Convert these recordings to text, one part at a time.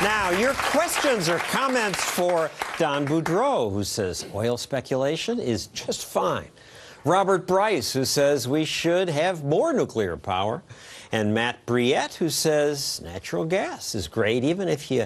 Now, your questions or comments for Don Boudreau, who says oil speculation is just fine. Robert Bryce, who says we should have more nuclear power. And Matt Briette, who says natural gas is great even if you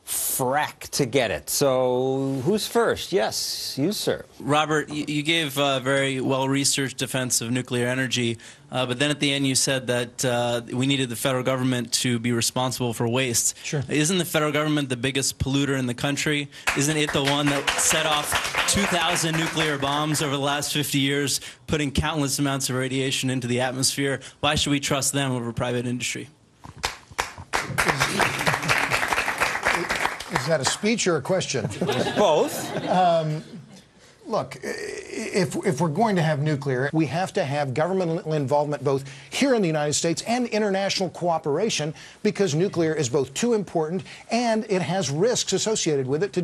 frack to get it. So who's first? Yes, you, sir. Robert, you gave a very well-researched defense of nuclear energy, but then at the end you said that we needed the federal government to be responsible for waste. Sure. Isn't the federal government the biggest polluter in the country? Isn't it the one that set off 2,000 nuclear bombs over the last 50 years, putting countless amounts of radiation into the atmosphere? Why should we trust them over private industry? Is that a speech or a question? Both. Look, if we're going to have nuclear, we have to have governmental involvement both here in the United States and international cooperation, because nuclear is both too important and it has risks associated with it.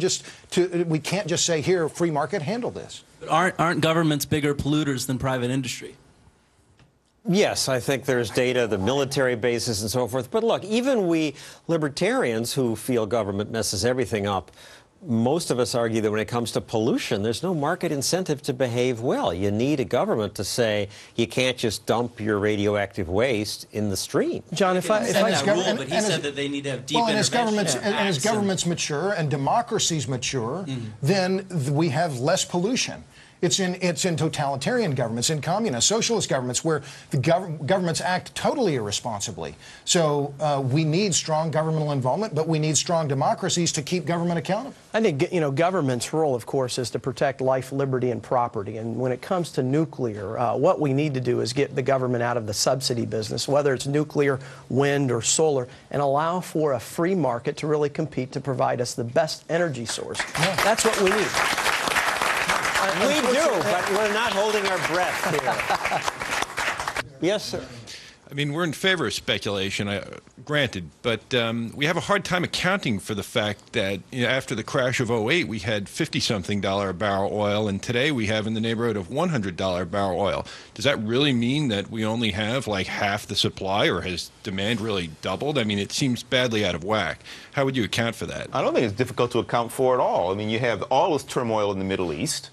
We can't just say, here, free market, handle this. But aren't governments bigger polluters than private industry? Yes, I think there's data, the military bases and so forth. But look, even we libertarians who feel government messes everything up, most of us argue that when it comes to pollution, there's no market incentive to behave well. You need a government to say you can't just dump your radioactive waste in the stream. John, if I but he said that they need to have deep intervention. As governments mature and democracies mature, then we have less pollution. It's in totalitarian governments, in communist, socialist governments, where the governments act totally irresponsibly. So we need strong governmental involvement, but we need strong democracies to keep government accountable. I think, government's role, of course, is to protect life, liberty, and property. And when it comes to nuclear, what we need to do is get the government out of the subsidy business, whether it's nuclear, wind, or solar, and allow for a free market to really compete to provide us the best energy source. Yeah. That's what we need. We do, but we're not holding our breath here. Yes, sir. I mean, we're in favor of speculation, granted, but we have a hard time accounting for the fact that after the crash of '08, we had $50-something a barrel oil, and today we have in the neighborhood of $100 a barrel oil. Does that really mean that we only have like half the supply, or has demand really doubled? I mean, it seems badly out of whack. How would you account for that? I don't think it's difficult to account for at all. I mean, you have all this turmoil in the Middle East.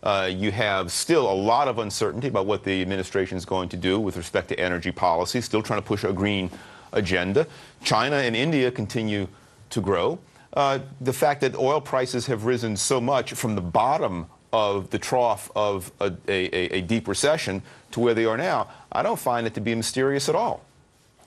You have still a lot of uncertainty about what the administration is going to do with respect to energy policy, still trying to push a green agenda. China and India continue to grow. The fact that oil prices have risen so much from the bottom of the trough of a deep recession to where they are now, I don't find it to be mysterious at all.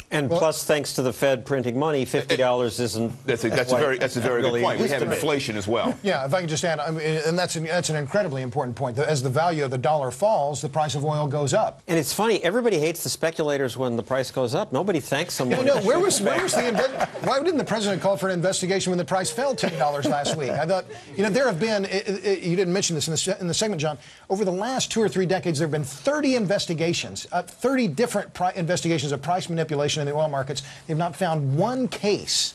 And plus, thanks to the Fed printing money, $50 isn't. That's a very good point. We have inflation as well. Yeah, if I could just add, I mean, and that's an incredibly important point. As the value of the dollar falls, the price of oil goes up. And it's funny, everybody hates the speculators when the price goes up. Nobody thanks someone. Why didn't the president call for an investigation when the price fell $10 last week? I thought, there have been. You didn't mention this in the segment, John. Over the last 2 or 3 decades, there have been 30 investigations, 30 different investigations of price manipulation in the oil markets. They've not found one case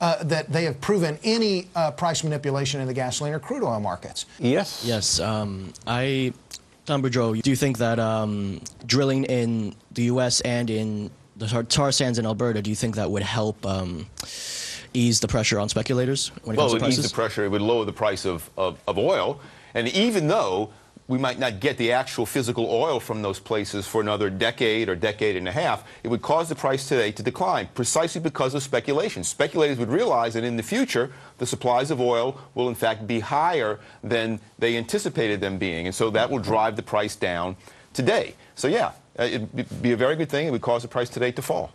that they have proven any price manipulation in the gasoline or crude oil markets. Yes. Yes. Don Boudreau, do you think that drilling in the U.S. and in the tar sands in Alberta, do you think that would help ease the pressure on speculators when it comes to prices? Well, it would ease the pressure. It would lower the price of oil. And even though we might not get the actual physical oil from those places for another decade or decade and a half, it would cause the price today to decline precisely because of speculation. Speculators would realize that in the future, the supplies of oil will in fact be higher than they anticipated them being. And so that will drive the price down today. So yeah, it'd be a very good thing. It would cause the price today to fall.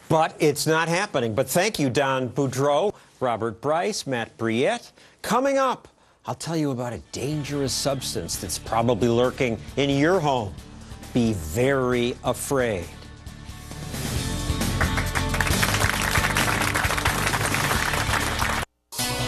But it's not happening. But thank you, Don Boudreau, Robert Bryce, Matt Briette. Coming up, I'll tell you about a dangerous substance that's probably lurking in your home. Be very afraid.